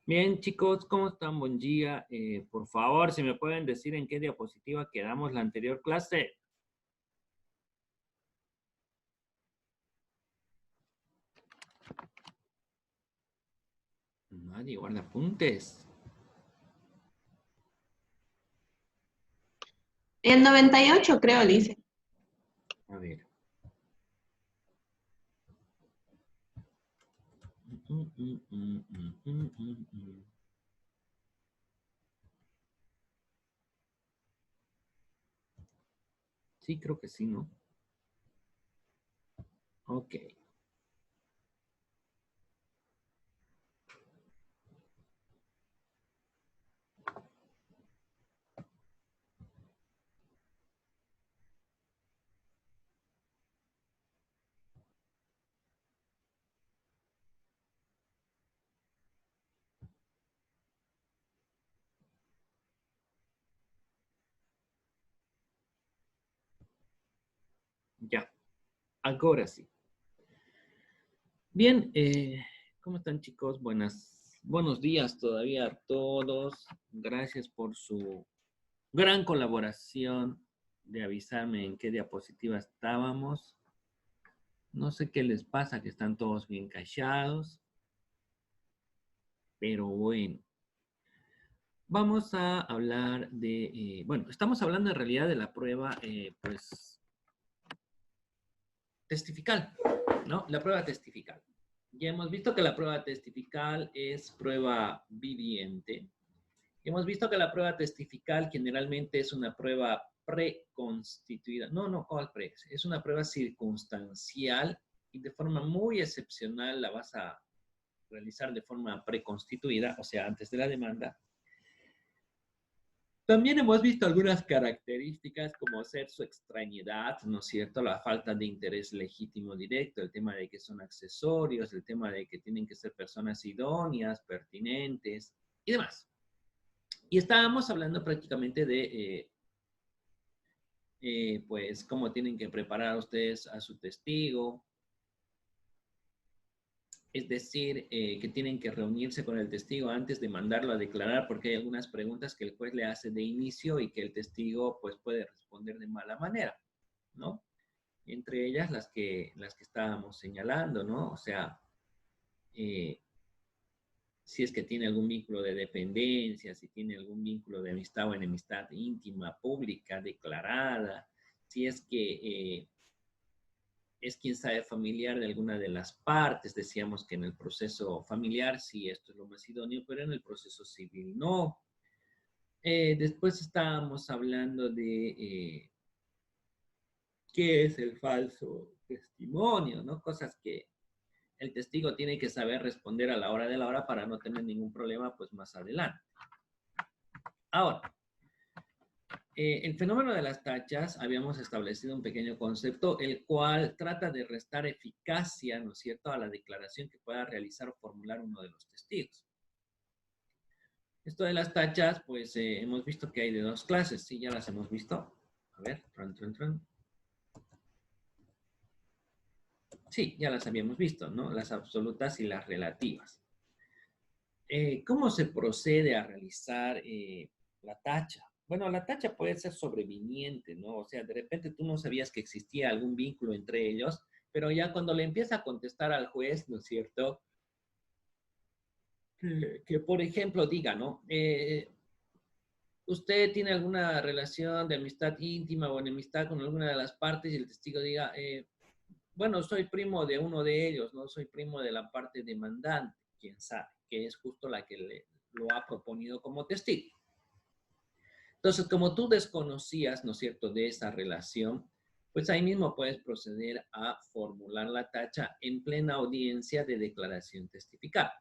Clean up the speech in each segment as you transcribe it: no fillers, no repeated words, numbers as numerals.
Bien, chicos, ¿cómo están? Buen día. Por favor, si me pueden decir en qué diapositiva quedamos la anterior clase. Nadie guarda apuntes. En 98 creo, Lice. A ver. Mm, mm, mm, mm, mm, mm, mm. Sí, creo que sí, ¿no? Ok, ya. Ahora sí. Bien, ¿cómo están, chicos? Buenos días todavía a todos. Gracias por su gran colaboración de avisarme en qué diapositiva estábamos. No sé qué les pasa, que están todos bien callados, pero bueno. Vamos a hablar de, bueno, estamos hablando en realidad de la prueba, pues, testifical, ¿no? La prueba testifical. Ya hemos visto que la prueba testifical es prueba viviente. Hemos visto que la prueba testifical generalmente es una prueba preconstituida. No, ¿cuál pre? Es una prueba circunstancial y de forma muy excepcional la vas a realizar de forma preconstituida, o sea, antes de la demanda. También hemos visto algunas características como ser su extrañedad, ¿no es cierto? La falta de interés legítimo directo, el tema de que son accesorios, el tema de que tienen que ser personas idóneas, pertinentes y demás. Y estábamos hablando prácticamente de, pues, cómo tienen que preparar ustedes a su testigo, es decir, que tienen que reunirse con el testigo antes de mandarlo a declarar, porque hay algunas preguntas que el juez le hace de inicio y que el testigo pues puede responder de mala manera, ¿no? Entre ellas las que estábamos señalando, ¿no? O sea, eh, si es que tiene algún vínculo de dependencia, si tiene algún vínculo de amistad o enemistad íntima, pública, declarada, si es que es quien sabe familiar de alguna de las partes. Decíamos que en el proceso familiar sí, esto es lo más idóneo, pero en el proceso civil no. Después estábamos hablando de qué es el falso testimonio, ¿no? Cosas que el testigo tiene que saber responder a la hora de la hora para no tener ningún problema, pues más adelante. Ahora, el fenómeno de las tachas, habíamos establecido un pequeño concepto, el cual trata de restar eficacia, ¿no es cierto?, a la declaración que pueda realizar o formular uno de los testigos. Esto de las tachas, pues hemos visto que hay de dos clases, ¿sí? Ya las hemos visto. A ver, tran. Sí, ya las habíamos visto, ¿no? Las absolutas y las relativas. ¿Cómo se procede a realizar la tacha? Bueno, la tacha puede ser sobreviniente, ¿no? O sea, de repente tú no sabías que existía algún vínculo entre ellos, pero ya cuando le empieza a contestar al juez, ¿no es cierto? Que por ejemplo diga, ¿no? Usted tiene alguna relación de amistad íntima o enemistad con alguna de las partes y el testigo diga, bueno, soy primo de uno de ellos, no soy primo de la parte demandante, quién sabe, que es justo la que lo ha proponido como testigo. Entonces, como tú desconocías, ¿no es cierto?, de esa relación, pues ahí mismo puedes proceder a formular la tacha en plena audiencia de declaración testifical.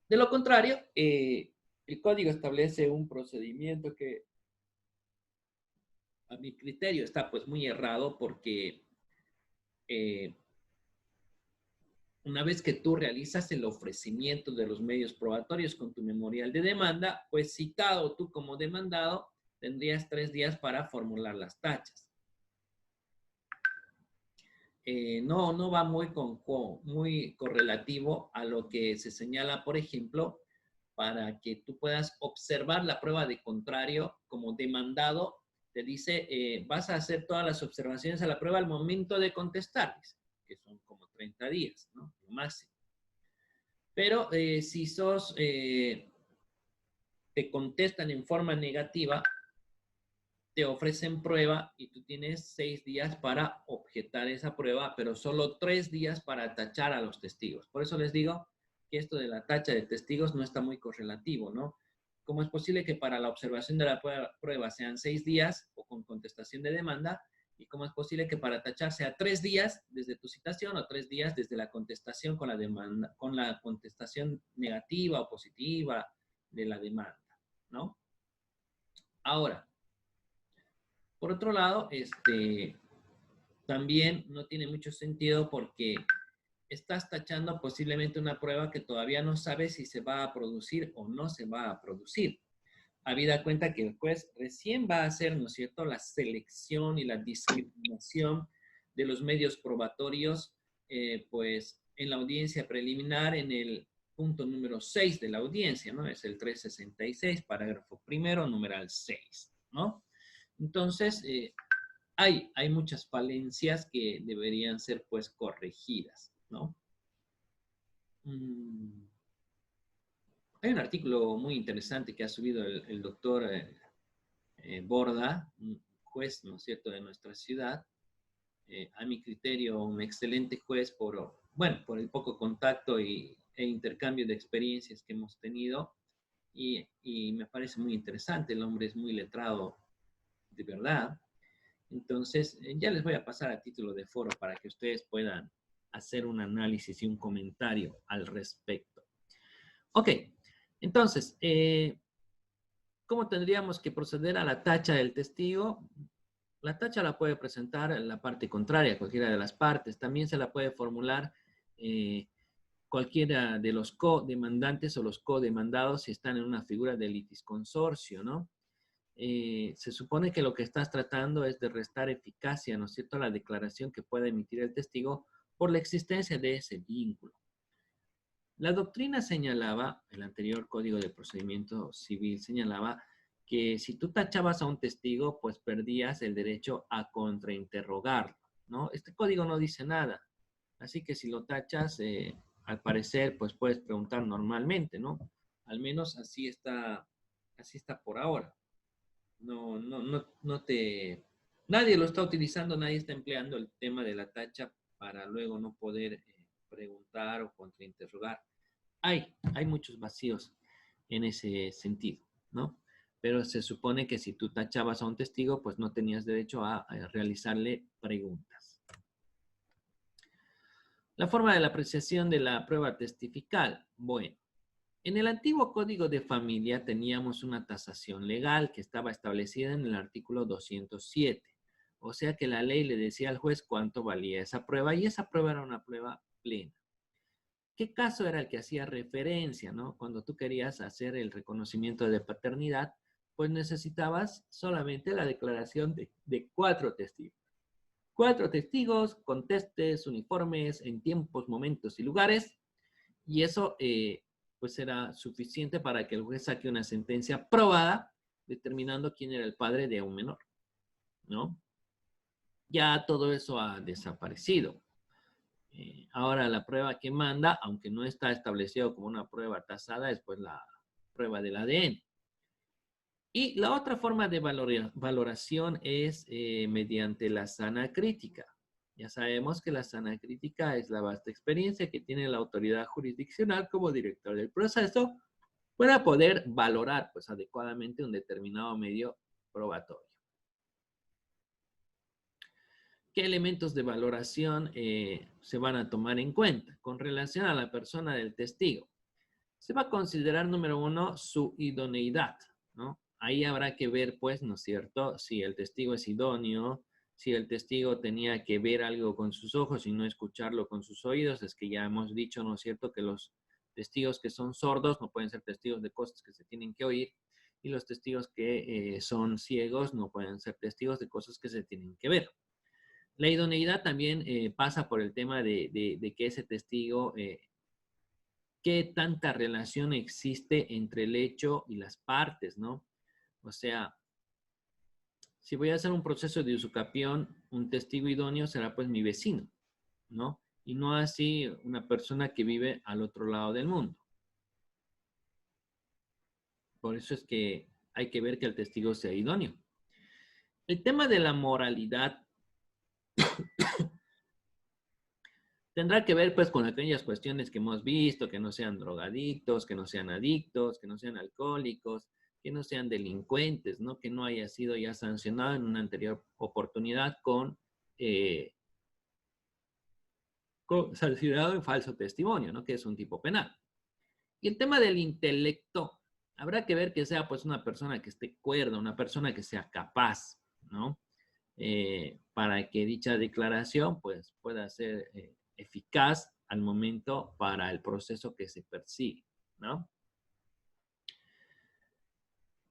De lo contrario, el código establece un procedimiento que a mi criterio está pues muy errado porque una vez que tú realizas el ofrecimiento de los medios probatorios con tu memorial de demanda, pues citado tú como demandado, tendrías 3 días para formular las tachas. no va muy correlativo a lo que se señala, por ejemplo, para que tú puedas observar la prueba de contrario como demandado. Te dice, vas a hacer todas las observaciones a la prueba al momento de contestarles, que son como 30 días, ¿no? Lo máximo. Pero si te contestan en forma negativa, te ofrecen prueba y tú tienes 6 días para objetar esa prueba, pero solo 3 días para tachar a los testigos. Por eso les digo que esto de la tacha de testigos no está muy correlativo, ¿no? ¿Cómo es posible que para la observación de la prueba sean 6 días o con contestación de demanda? ¿Y cómo es posible que para tachar sea 3 días desde tu citación o 3 días desde la contestación con la demanda, con la contestación negativa o positiva de la demanda, ¿no? Ahora, por otro lado, también no tiene mucho sentido porque estás tachando posiblemente una prueba que todavía no sabes si se va a producir o no se va a producir. Habida cuenta que el juez recién va a hacer, ¿no es cierto?, la selección y la discriminación de los medios probatorios, pues en la audiencia preliminar, en el punto número 6 de la audiencia, ¿no? Es el 366, parágrafo primero, numeral 6, ¿no? Entonces, hay muchas falencias que deberían ser, pues, corregidas, ¿no? Hay un artículo muy interesante que ha subido el doctor Borda, un juez, ¿no es cierto?, de nuestra ciudad. A mi criterio, un excelente juez por el poco contacto e intercambio de experiencias que hemos tenido. Y me parece muy interesante, el hombre es muy letrado, de verdad. Entonces, ya les voy a pasar a título de foro para que ustedes puedan hacer un análisis y un comentario al respecto. Ok, entonces, ¿cómo tendríamos que proceder a la tacha del testigo? La tacha la puede presentar en la parte contraria, cualquiera de las partes. También se la puede formular cualquiera de los co-demandantes o los co-demandados si están en una figura de litisconsorcio, ¿no? Se supone que lo que estás tratando es de restar eficacia, ¿no es cierto?, a la declaración que pueda emitir el testigo por la existencia de ese vínculo. La doctrina señalaba, el anterior Código de Procedimiento Civil señalaba que si tú tachabas a un testigo, pues perdías el derecho a contrainterrogarlo, ¿no? Este código no dice nada, así que si lo tachas, al parecer, pues puedes preguntar normalmente, ¿no? Al menos así está por ahora. Nadie lo está utilizando, nadie está empleando el tema de la tacha para luego no poder preguntar o contrainterrogar. Hay muchos vacíos en ese sentido, ¿no? Pero se supone que si tú tachabas a un testigo, pues no tenías derecho a realizarle preguntas. La forma de la apreciación de la prueba testifical. Bueno, en el antiguo Código de Familia teníamos una tasación legal que estaba establecida en el artículo 207. O sea que la ley le decía al juez cuánto valía esa prueba y esa prueba era una prueba plena. ¿Qué caso era el que hacía referencia, no? Cuando tú querías hacer el reconocimiento de paternidad, pues necesitabas solamente la declaración de 4 testigos. 4 testigos con testes uniformes en tiempos, momentos y lugares, y eso pues era suficiente para que el juez saque una sentencia probada determinando quién era el padre de un menor, ¿no? Ya todo eso ha desaparecido. Ahora la prueba que manda, aunque no está establecido como una prueba tasada, es pues la prueba del ADN. Y la otra forma de valoración es mediante la sana crítica. Ya sabemos que la sana crítica es la vasta experiencia que tiene la autoridad jurisdiccional como director del proceso para poder valorar pues, adecuadamente un determinado medio probatorio. ¿Qué elementos de valoración se van a tomar en cuenta? Con relación a la persona del testigo, se va a considerar, número 1, su idoneidad, ¿no? Ahí habrá que ver, pues, ¿no es cierto?, si el testigo es idóneo, si el testigo tenía que ver algo con sus ojos y no escucharlo con sus oídos. Es que ya hemos dicho, ¿no es cierto?, que los testigos que son sordos no pueden ser testigos de cosas que se tienen que oír, y los testigos que son ciegos no pueden ser testigos de cosas que se tienen que ver. La idoneidad también pasa por el tema de que ese testigo, qué tanta relación existe entre el hecho y las partes, ¿no? O sea, si voy a hacer un proceso de usucapión, un testigo idóneo será pues mi vecino, ¿no? Y no así una persona que vive al otro lado del mundo. Por eso es que hay que ver que el testigo sea idóneo. El tema de la moralidad tendrá que ver pues con aquellas cuestiones que hemos visto, que no sean drogadictos, que no sean adictos, que no sean alcohólicos, que no sean delincuentes, ¿no? Que no haya sido ya sancionado en una anterior oportunidad eh, con sancionado en falso testimonio, ¿no? Que es un tipo penal. Y el tema del intelecto, habrá que ver que sea pues una persona que esté cuerda, una persona que sea capaz, ¿no? Para que dicha declaración pues pueda ser eficaz al momento para el proceso que se persigue, ¿no?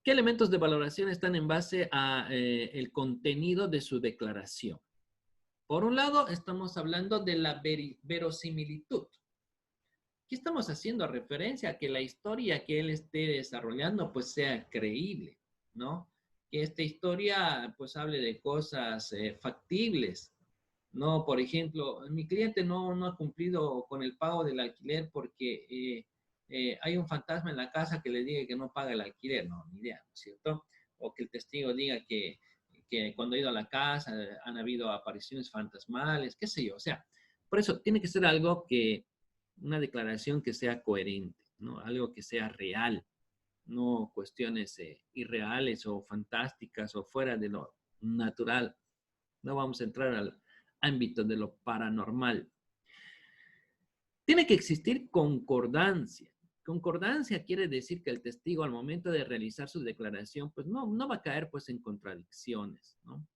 ¿Qué elementos de valoración están en base a el contenido de su declaración? Por un lado, estamos hablando de la verosimilitud. Aquí estamos haciendo referencia a que la historia que él esté desarrollando pues sea creíble, ¿no? Que esta historia pues hable de cosas factibles, ¿no? Por ejemplo, mi cliente no ha cumplido con el pago del alquiler porque hay un fantasma en la casa que le diga que no paga el alquiler, no, ni idea, ¿no es cierto? O que el testigo diga que cuando ha ido a la casa han habido apariciones fantasmales, qué sé yo, o sea, por eso tiene que ser algo que una declaración que sea coherente, ¿no? Algo que sea real, no cuestiones irreales o fantásticas o fuera de lo natural. No vamos a entrar al ámbito de lo paranormal. Tiene que existir concordancia. Concordancia quiere decir que el testigo al momento de realizar su declaración, pues no va a caer pues en contradicciones, ¿no?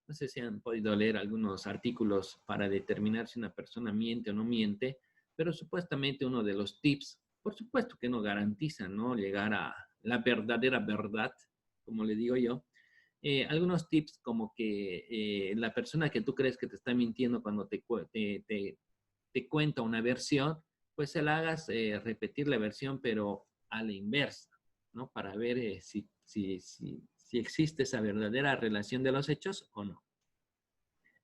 No sé si han podido leer algunos artículos para determinar si una persona miente o no miente, pero supuestamente uno de los tips, por supuesto que no garantiza, ¿no? Llegar a la verdadera verdad, como le digo yo. Algunos tips como que la persona que tú crees que te está mintiendo cuando te cuenta una versión, pues se la hagas repetir la versión, pero a la inversa, ¿no? Para ver si existe esa verdadera relación de los hechos o no.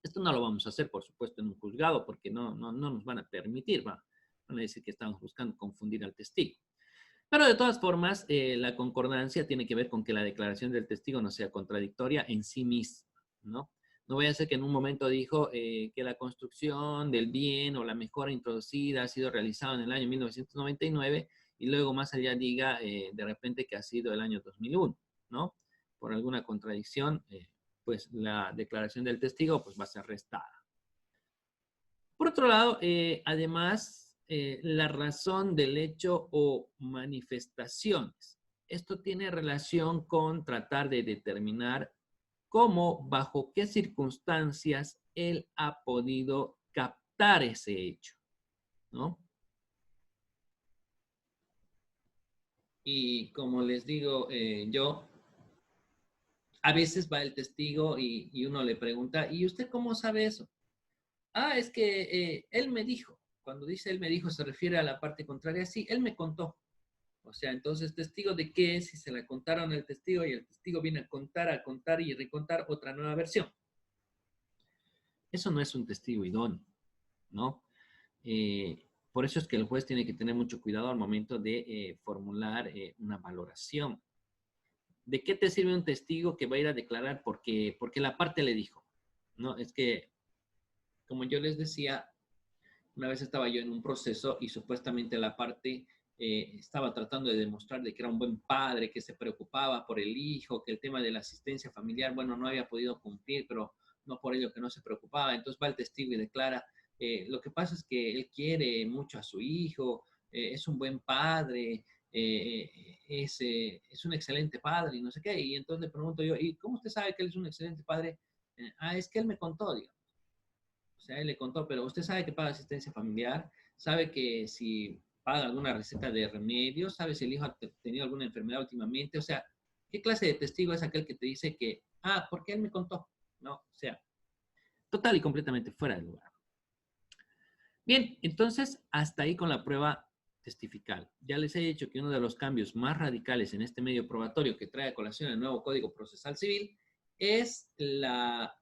Esto no lo vamos a hacer, por supuesto, en un juzgado, porque no nos van a permitir, van a decir que estamos buscando confundir al testigo. Pero de todas formas, la concordancia tiene que ver con que la declaración del testigo no sea contradictoria en sí misma, ¿no? No voy a ser que en un momento dijo que la construcción del bien o la mejora introducida ha sido realizada en el año 1999 y luego más allá diga de repente que ha sido el año 2001, ¿no? Por alguna contradicción, pues la declaración del testigo pues va a ser restada. Por otro lado, además, la razón del hecho o manifestaciones. Esto tiene relación con tratar de determinar cómo, bajo qué circunstancias él ha podido captar ese hecho, ¿no? Y como les digo yo, a veces va el testigo y uno le pregunta, ¿y usted cómo sabe eso? Ah, es que él me dijo. Cuando dice él me dijo, se refiere a la parte contraria. Sí, él me contó. O sea, entonces, ¿testigo de qué es? Si se la contaron al testigo y el testigo viene a contar y recontar otra nueva versión. Eso no es un testigo idóneo, ¿no? Por eso es que el juez tiene que tener mucho cuidado al momento de formular una valoración. ¿De qué te sirve un testigo que va a ir a declarar porque la parte le dijo? No, es que, como yo les decía, una vez estaba yo en un proceso y supuestamente la parte estaba tratando de demostrar de que era un buen padre, que se preocupaba por el hijo, que el tema de la asistencia familiar, bueno, no había podido cumplir, pero no por ello que no se preocupaba. Entonces va el testigo y declara, lo que pasa es que él quiere mucho a su hijo, es un buen padre, es un excelente padre y no sé qué. Y entonces le pregunto yo, ¿y cómo usted sabe que él es un excelente padre? Es que él me contó, digamos. O sea, él le contó, pero usted sabe que paga asistencia familiar, sabe que si paga alguna receta de remedios, sabe si el hijo ha tenido alguna enfermedad últimamente, o sea, ¿qué clase de testigo es aquel que te dice que, porque él me contó? No, o sea, total y completamente fuera de lugar. Bien, entonces hasta ahí con la prueba testifical. Ya les he dicho que uno de los cambios más radicales en este medio probatorio que trae a colación el nuevo Código Procesal Civil es la,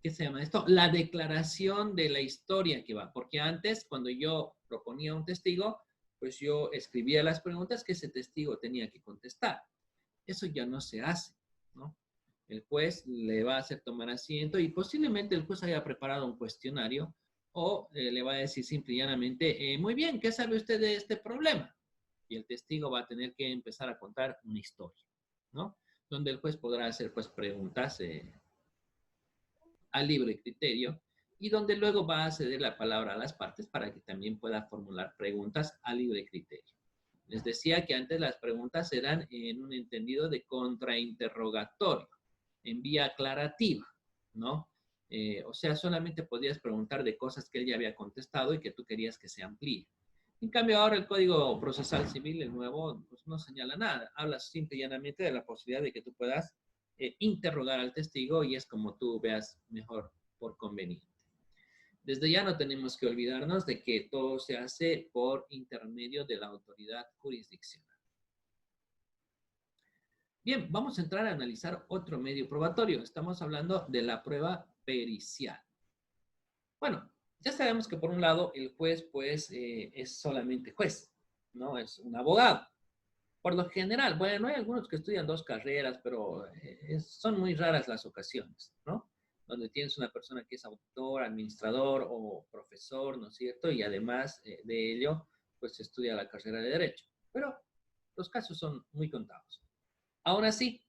¿qué se llama esto? La declaración de la historia que va. Porque antes, cuando yo proponía un testigo, pues yo escribía las preguntas que ese testigo tenía que contestar. Eso ya no se hace, ¿no? El juez le va a hacer tomar asiento y posiblemente el juez haya preparado un cuestionario o le va a decir simple y llanamente, muy bien, ¿qué sabe usted de este problema? Y el testigo va a tener que empezar a contar una historia, ¿no? Donde el juez podrá hacer pues preguntas a libre criterio y donde luego va a ceder la palabra a las partes para que también pueda formular preguntas a libre criterio. Les decía que antes las preguntas eran en un entendido de contrainterrogatorio, en vía aclarativa, ¿no? O sea, solamente podías preguntar de cosas que él ya había contestado y que tú querías que se amplíe. En cambio, ahora el Código Procesal Civil, el nuevo, pues no señala nada. Habla simple y llanamente de la posibilidad de que tú puedas interrogar al testigo y es como tú veas mejor por conveniente. Desde ya no tenemos que olvidarnos de que todo se hace por intermedio de la autoridad jurisdiccional. Bien, vamos a entrar a analizar otro medio probatorio. Estamos hablando de la prueba pericial. Bueno, ya sabemos que por un lado el juez pues es solamente juez, ¿no? Es un abogado. Por lo general, bueno, hay algunos que estudian dos carreras, pero son muy raras las ocasiones, ¿no? Donde tienes una persona que es autor, administrador o profesor, ¿no es cierto? Y además de ello, pues estudia la carrera de Derecho. Pero los casos son muy contados. Aún así,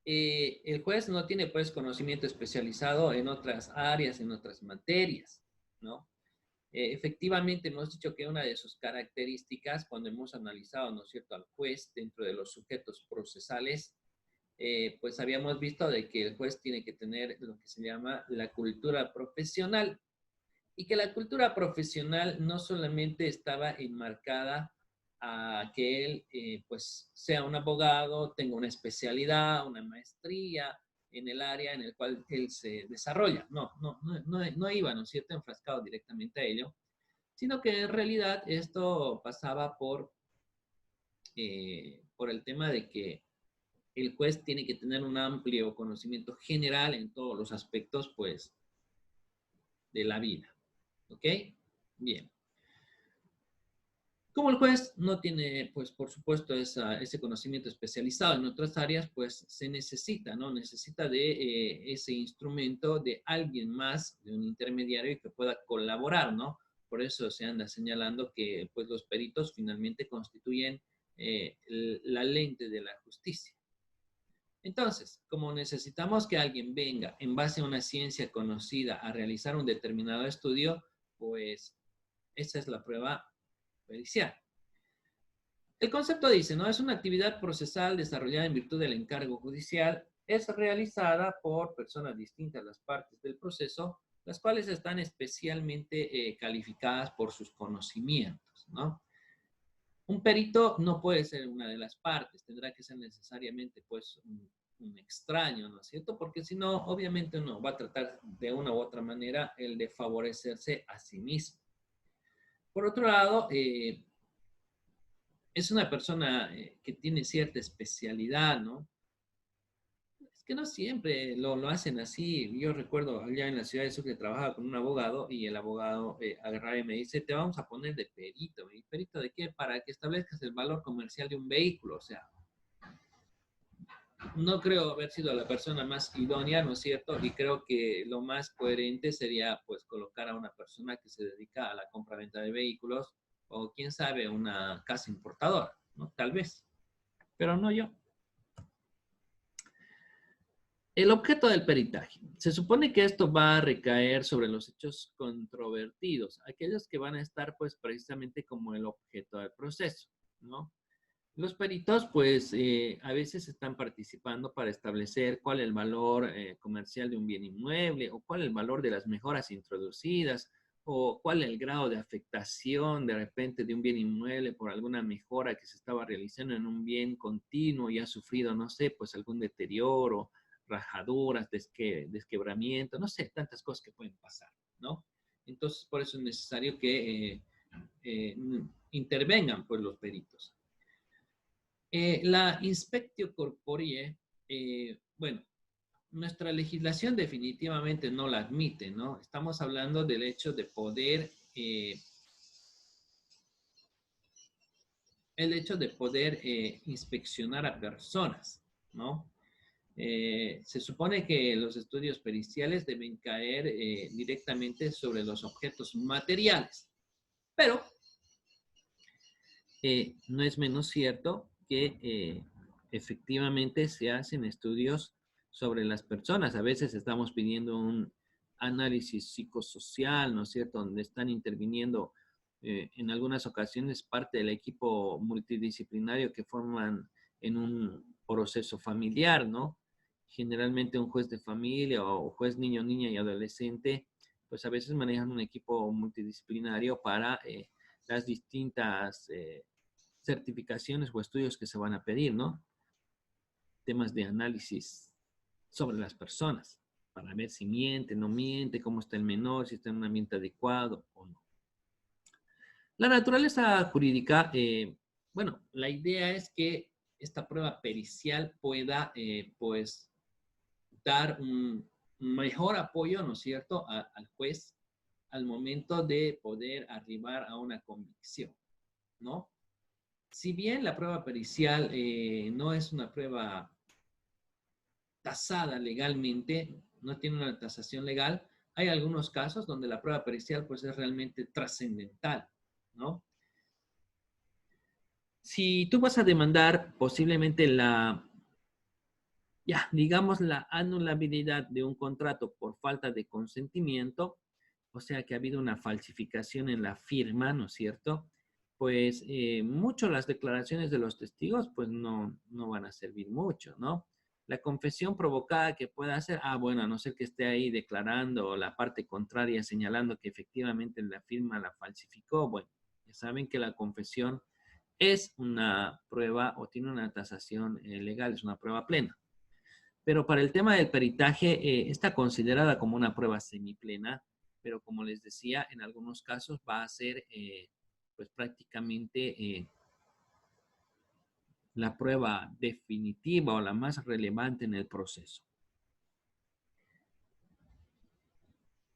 el juez no tiene pues conocimiento especializado en otras áreas, en otras materias, ¿no? Efectivamente, hemos dicho que una de sus características, cuando hemos analizado, ¿no es cierto?, al juez dentro de los sujetos procesales, pues habíamos visto de que el juez tiene que tener lo que se llama la cultura profesional y que la cultura profesional no solamente estaba enmarcada a que él pues sea un abogado, tenga una especialidad, una maestría en el área en el cual él se desarrolla. No iba, ¿no es cierto?, enfrascado directamente a ello, sino que en realidad esto pasaba por el tema de que el juez tiene que tener un amplio conocimiento general en todos los aspectos, pues, de la vida. ¿Ok? Bien. Como el juez no tiene, pues, por supuesto, ese conocimiento especializado en otras áreas, pues se necesita, ¿no? Necesita de ese instrumento de alguien más, de un intermediario que pueda colaborar, ¿no? Por eso se anda señalando que, pues, los peritos finalmente constituyen la lente de la justicia. Entonces, como necesitamos que alguien venga en base a una ciencia conocida a realizar un determinado estudio, pues esa es la prueba pericial. El concepto dice, ¿no? Es una actividad procesal desarrollada en virtud del encargo judicial, es realizada por personas distintas a las partes del proceso, las cuales están especialmente calificadas por sus conocimientos, ¿no? Un perito no puede ser una de las partes, tendrá que ser necesariamente, pues, un extraño, ¿no es cierto? Porque si no, obviamente uno va a tratar de una u otra manera el de favorecerse a sí mismo. Por otro lado, es una persona que tiene cierta especialidad, ¿no? Es que no siempre lo hacen así. Yo recuerdo allá en la ciudad de Sucre trabajaba con un abogado y el abogado agarraba y me dice, te vamos a poner de perito. ¿Y perito de qué? Para que establezcas el valor comercial de un vehículo. O sea, no creo haber sido la persona más idónea, ¿no es cierto? Y creo que lo más coherente sería pues colocar a una persona que se dedica a la compra-venta de vehículos o quién sabe, una casa importadora, ¿no? Tal vez, pero no yo. El objeto del peritaje. Se supone que esto va a recaer sobre los hechos controvertidos, aquellos que van a estar pues precisamente como el objeto del proceso, ¿no? Los peritos, pues, a veces están participando para establecer cuál es el valor comercial de un bien inmueble o cuál es el valor de las mejoras introducidas o cuál es el grado de afectación de repente de un bien inmueble por alguna mejora que se estaba realizando en un bien continuo y ha sufrido, no sé, pues algún deterioro, rajaduras, desquebramiento, no sé, tantas cosas que pueden pasar, ¿no? Entonces, por eso es necesario que intervengan pues los peritos. La inspectio corporie, bueno, nuestra legislación definitivamente no la admite, ¿no? Estamos hablando del hecho de poder, inspeccionar a personas, ¿no? Se supone que los estudios periciales deben caer directamente sobre los objetos materiales, pero no es menos cierto que efectivamente se hacen estudios sobre las personas. A veces estamos pidiendo un análisis psicosocial, ¿no es cierto?, donde están interviniendo en algunas ocasiones parte del equipo multidisciplinario que forman en un proceso familiar, ¿no? Generalmente un juez de familia o juez niño, niña y adolescente, pues a veces manejan un equipo multidisciplinario para las distintas certificaciones o estudios que se van a pedir, ¿no? Temas de análisis sobre las personas, para ver si miente, no miente, cómo está el menor, si está en un ambiente adecuado o no. La naturaleza jurídica, bueno, la idea es que esta prueba pericial pueda, pues, dar un mejor apoyo, ¿no es cierto?, al juez al momento de poder arribar a una convicción, ¿no? Si bien la prueba pericial no es una prueba tasada legalmente, no tiene una tasación legal, hay algunos casos donde la prueba pericial pues es realmente trascendental, ¿no? Si tú vas a demandar posiblemente digamos la anulabilidad de un contrato por falta de consentimiento, o sea que ha habido una falsificación en la firma, ¿no es cierto?, pues mucho las declaraciones de los testigos pues no van a servir mucho, ¿no? La confesión provocada que pueda hacer, bueno, a no ser que esté ahí declarando la parte contraria señalando que efectivamente la firma la falsificó, bueno, ya saben que la confesión es una prueba o tiene una tasación legal, es una prueba plena. Pero para el tema del peritaje está considerada como una prueba semiplena, pero como les decía, en algunos casos va a ser pues prácticamente la prueba definitiva o la más relevante en el proceso.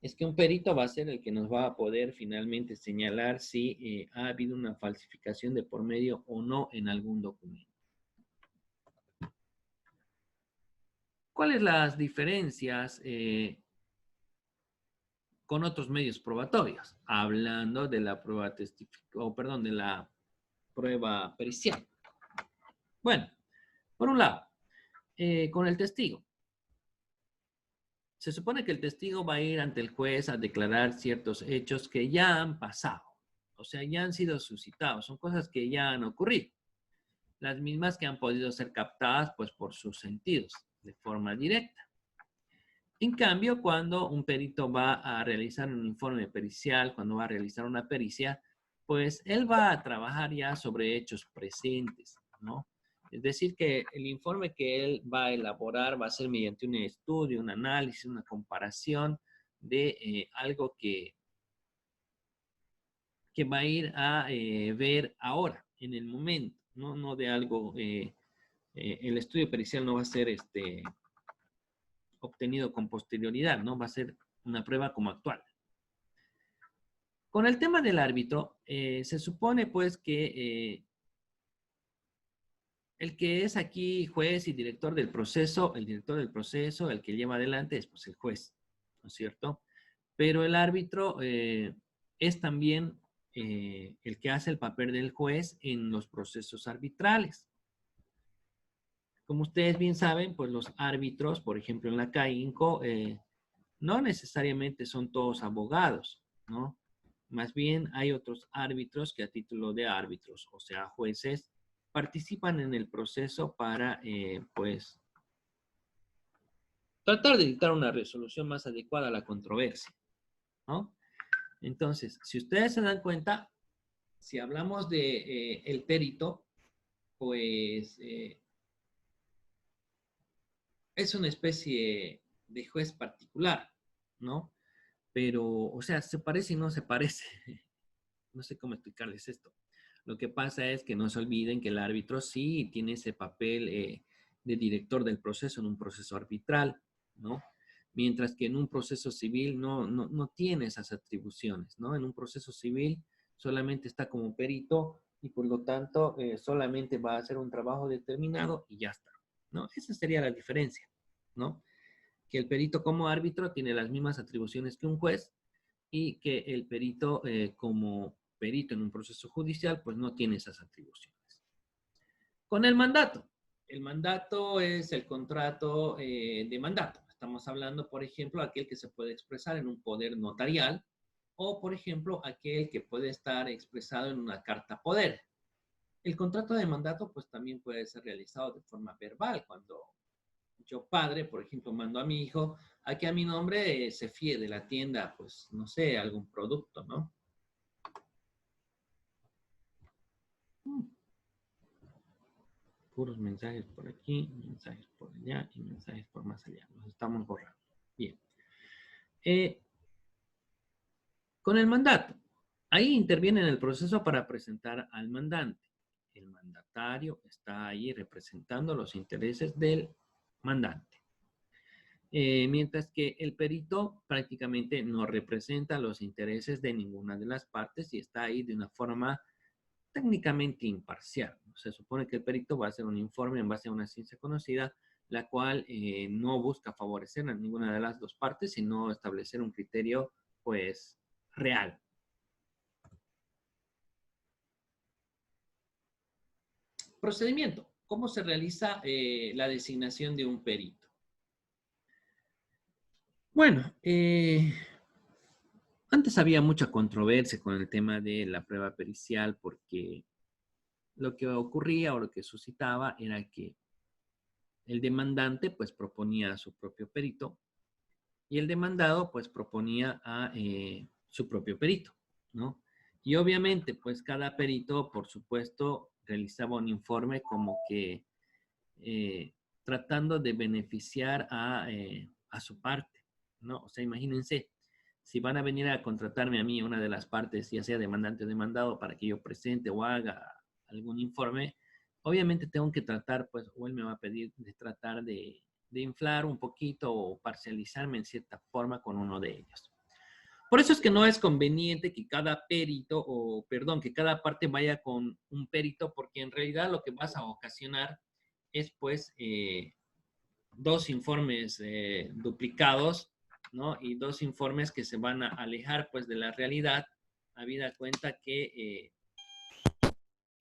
Es que un perito va a ser el que nos va a poder finalmente señalar si ha habido una falsificación de por medio o no en algún documento. ¿Cuáles las diferencias con otros medios probatorios? Hablando de la prueba de la prueba pericial. Bueno, por un lado, con el testigo. Se supone que el testigo va a ir ante el juez a declarar ciertos hechos que ya han pasado, o sea, ya han sido suscitados, son cosas que ya han ocurrido. Las mismas que han podido ser captadas pues por sus sentidos de forma directa. En cambio, cuando un perito va a realizar un informe pericial, cuando va a realizar una pericia, pues él va a trabajar ya sobre hechos presentes, ¿no? Es decir, que el informe que él va a elaborar va a ser mediante un estudio, un análisis, una comparación de algo que va a ir a ver ahora, en el momento, no de algo, el estudio pericial no va a ser obtenido con posterioridad, ¿no? Va a ser una prueba como actual. Con el tema del árbitro, se supone pues que el que es aquí juez y director del proceso, el director del proceso, el que lleva adelante es pues el juez, ¿no es cierto? Pero el árbitro es también el que hace el papel del juez en los procesos arbitrales. Como ustedes bien saben, pues los árbitros, por ejemplo en la CAINCO, no necesariamente son todos abogados, ¿no? Más bien hay otros árbitros que a título de árbitros, o sea, jueces, participan en el proceso para, pues, tratar de dictar una resolución más adecuada a la controversia, ¿no? Entonces, si ustedes se dan cuenta, si hablamos de el perito, pues es una especie de juez particular, ¿no? Pero, o sea, se parece y no se parece. No sé cómo explicarles esto. Lo que pasa es que no se olviden que el árbitro sí tiene ese papel de director del proceso en un proceso arbitral, ¿no? Mientras que en un proceso civil no tiene esas atribuciones, ¿no? En un proceso civil solamente está como perito y por lo tanto solamente va a hacer un trabajo determinado y ya está, ¿no? Esa sería la diferencia, ¿no? Que el perito como árbitro tiene las mismas atribuciones que un juez y que el perito como perito en un proceso judicial pues no tiene esas atribuciones. Con el mandato es el contrato de mandato. Estamos hablando, por ejemplo, aquel que se puede expresar en un poder notarial o, por ejemplo, aquel que puede estar expresado en una carta poder. El contrato de mandato pues también puede ser realizado de forma verbal cuando yo padre, por ejemplo, mando a mi hijo a que a mi nombre se fíe de la tienda, pues, no sé, algún producto, ¿no? Puros mensajes por aquí, mensajes por allá y mensajes por más allá. Los estamos borrando. Bien. Eh, con el mandato. Ahí interviene en el proceso para presentar al mandante. El mandatario está ahí representando los intereses del mandante. Mientras que el perito prácticamente no representa los intereses de ninguna de las partes y está ahí de una forma técnicamente imparcial. Se supone que el perito va a hacer un informe en base a una ciencia conocida, la cual no busca favorecer a ninguna de las dos partes, sino establecer un criterio, pues, real. Procedimiento. ¿Cómo se realiza la designación de un perito? Bueno, antes había mucha controversia con el tema de la prueba pericial porque lo que ocurría o lo que suscitaba era que el demandante pues proponía a su propio perito y el demandado pues proponía a su propio perito, ¿no? Y obviamente pues cada perito por supuesto realizaba un informe como que eh, tratando de beneficiar a su parte, ¿no? O sea, imagínense, si van a venir a contratarme a mí, una de las partes, ya sea demandante o demandado, para que yo presente o haga algún informe, obviamente tengo que tratar, pues, o él me va a pedir de tratar de inflar un poquito o parcializarme en cierta forma con uno de ellos. Por eso es que no es conveniente que cada perito, o perdón, que cada parte vaya con un perito, porque en realidad lo que vas a ocasionar es pues dos informes duplicados, ¿no? Y dos informes que se van a alejar pues de la realidad, habida cuenta que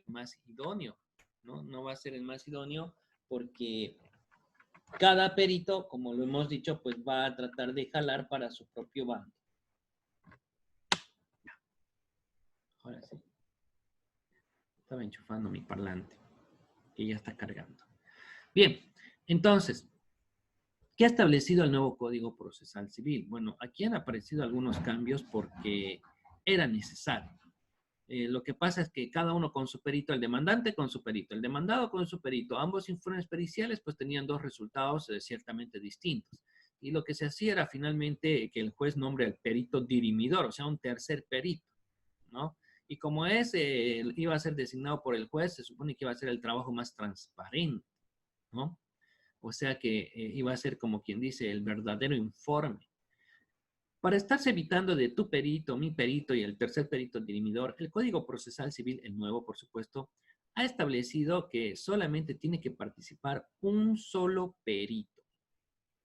más idóneo, ¿no? No va a ser el más idóneo porque cada perito, como lo hemos dicho, pues va a tratar de jalar para su propio bando. Ahora sí. Estaba enchufando mi parlante, que ya está cargando. Bien, entonces, ¿qué ha establecido el nuevo Código Procesal Civil? Bueno, aquí han aparecido algunos cambios porque era necesario. Lo que pasa es que cada uno con su perito, el demandante con su perito, el demandado con su perito, ambos informes periciales pues tenían dos resultados ciertamente distintos. Y lo que se hacía era finalmente que el juez nombre al perito dirimidor, o sea, un tercer perito, ¿no? Y como iba a ser designado por el juez, se supone que iba a ser el trabajo más transparente, ¿no? O sea que iba a ser como quien dice el verdadero informe. Para estarse evitando de tu perito, mi perito y el tercer perito dirimidor, el Código Procesal Civil, el nuevo por supuesto, ha establecido que solamente tiene que participar un solo perito,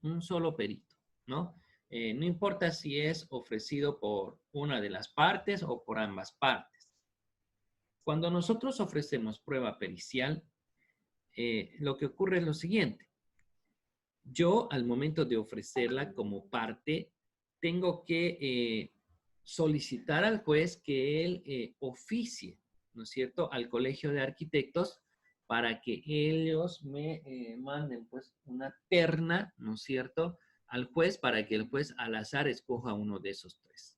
¿no? No importa si es ofrecido por una de las partes o por ambas partes. Cuando nosotros ofrecemos prueba pericial, lo que ocurre es lo siguiente. Yo, al momento de ofrecerla como parte, tengo que solicitar al juez que él oficie, ¿no es cierto?, al Colegio de Arquitectos para que ellos me manden, pues, una terna, ¿no es cierto?, al juez para que el juez al azar escoja uno de esos tres.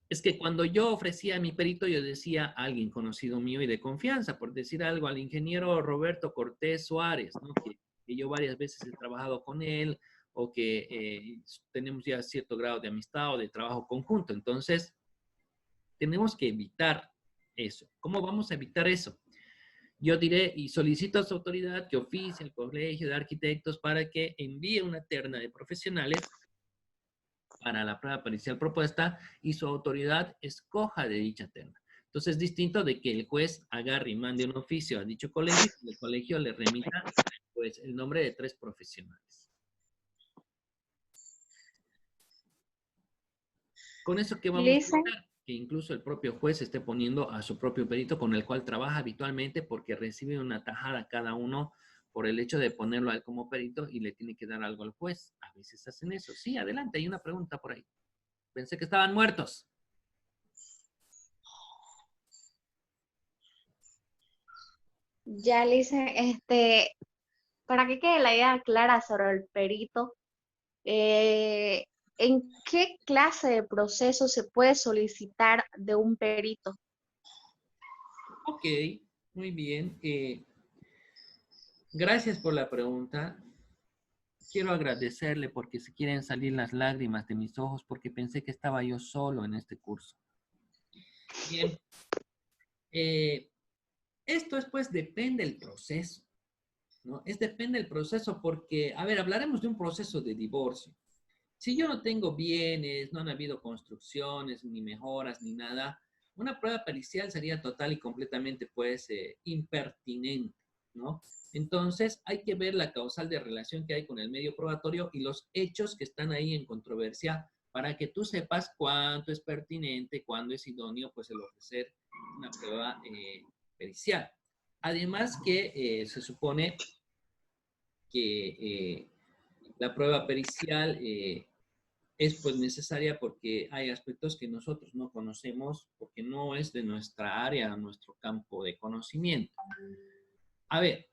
Es que cuando yo ofrecía a mi perito, yo decía a alguien conocido mío y de confianza, por decir algo, al ingeniero Roberto Cortés Suárez, ¿no? que que yo varias veces he trabajado con él o que tenemos ya cierto grado de amistad o de trabajo conjunto. Entonces, tenemos que evitar eso. ¿Cómo vamos a evitar eso? Yo diré y solicito a su autoridad que oficie al Colegio de Arquitectos para que envíe una terna de profesionales para la prueba pericial propuesta y su autoridad escoja de dicha terna. Entonces es distinto de que el juez agarre y mande un oficio a dicho colegio y el colegio le remita pues el nombre de 3 profesionales. Con eso, ¿qué vamos a Lisa, evitar? Que incluso el propio juez esté poniendo a su propio perito con el cual trabaja habitualmente porque recibe una tajada cada uno por el hecho de ponerlo a él como perito y le tiene que dar algo al juez. A veces hacen eso. Sí, adelante, hay una pregunta por ahí. Pensé que estaban muertos. ya Lisa, para que quede la idea clara sobre el perito, eh, ¿en qué clase de proceso se puede solicitar de un perito? Ok, muy bien. Gracias por la pregunta. Quiero agradecerle porque se quieren salir las lágrimas de mis ojos porque pensé que estaba yo solo en este curso. Bien. Esto es, pues, depende del proceso, ¿no? Depende del proceso porque, a ver, hablaremos de un proceso de divorcio. Si yo no tengo bienes, no han habido construcciones, ni mejoras, ni nada, una prueba pericial sería total y completamente, pues, impertinente, ¿no? Entonces, hay que ver la causal de relación que hay con el medio probatorio y los hechos que están ahí en controversia para que tú sepas cuánto es pertinente, cuándo es idóneo, pues, el ofrecer una prueba pericial. Además que se supone que la prueba pericial es pues necesaria porque hay aspectos que nosotros no conocemos porque no es de nuestra área, nuestro campo de conocimiento. A ver,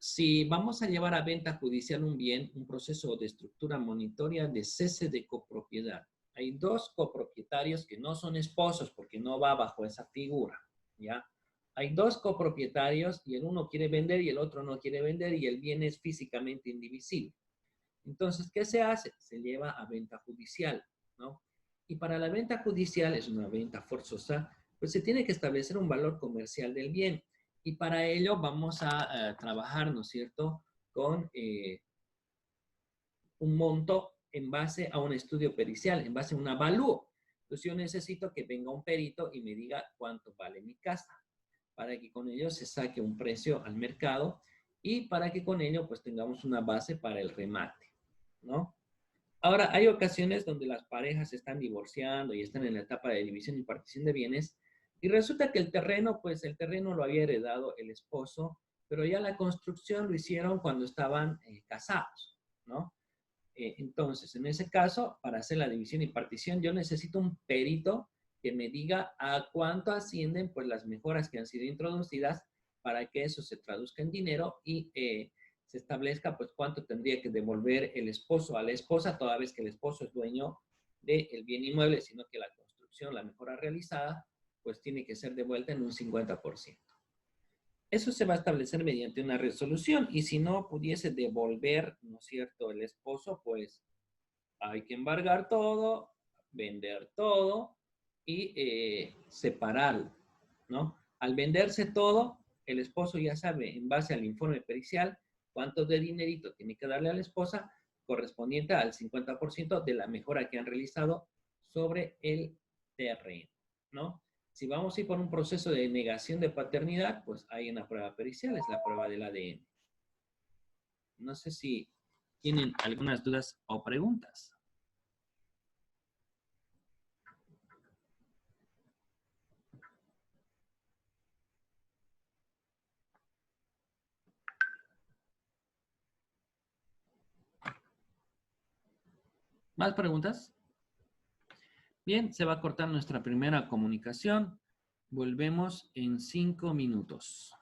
si vamos a llevar a venta judicial un bien, un proceso de estructura monitoria de cese de copropiedad. Hay 2 copropietarios que no son esposos porque no va bajo esa figura, ¿ya? Hay 2 copropietarios y el uno quiere vender y el otro no quiere vender y el bien es físicamente indivisible. Entonces, ¿qué se hace? Se lleva a venta judicial, ¿no? Y para la venta judicial, es una venta forzosa, pues se tiene que establecer un valor comercial del bien. Y para ello vamos a trabajar, ¿no es cierto?, con un monto en base a un estudio pericial, en base a un avalúo. Entonces yo necesito que venga un perito y me diga cuánto vale mi casa, para que con ello se saque un precio al mercado y para que con ello pues tengamos una base para el remate, ¿no? Ahora, hay ocasiones donde las parejas se están divorciando y están en la etapa de división y partición de bienes y resulta que el terreno, pues el terreno lo había heredado el esposo, pero ya la construcción lo hicieron cuando estaban casados, ¿no? Entonces, en ese caso, para hacer la división y partición, yo necesito un perito que me diga a cuánto ascienden pues las mejoras que han sido introducidas para que eso se traduzca en dinero y se establezca pues cuánto tendría que devolver el esposo a la esposa, toda vez que el esposo es dueño del bien inmueble, sino que la construcción, la mejora realizada, pues tiene que ser devuelta en un 50%. Eso se va a establecer mediante una resolución y si no pudiese devolver, ¿no es cierto?, el esposo, pues hay que embargar todo, vender todo y separarlo, ¿no? Al venderse todo, el esposo ya sabe, en base al informe pericial, cuánto de dinerito tiene que darle a la esposa correspondiente al 50% de la mejora que han realizado sobre el terreno, ¿no? Si vamos a ir por un proceso de negación de paternidad, pues hay una prueba pericial, es la prueba del ADN. No sé si tienen algunas dudas o preguntas. ¿Más preguntas? Bien, se va a cortar nuestra primera comunicación. Volvemos en 5 minutos.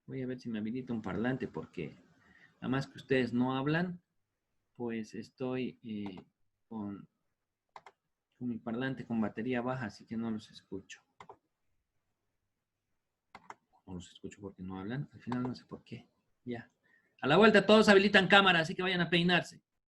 Voy a ver si me habilita un parlante porque nada más que ustedes no hablan, pues estoy con mi parlante con batería baja, así que no los escucho. O los escucho porque no hablan. Al final no sé por qué. Ya. A la vuelta todos habilitan cámara, así que vayan a peinarse.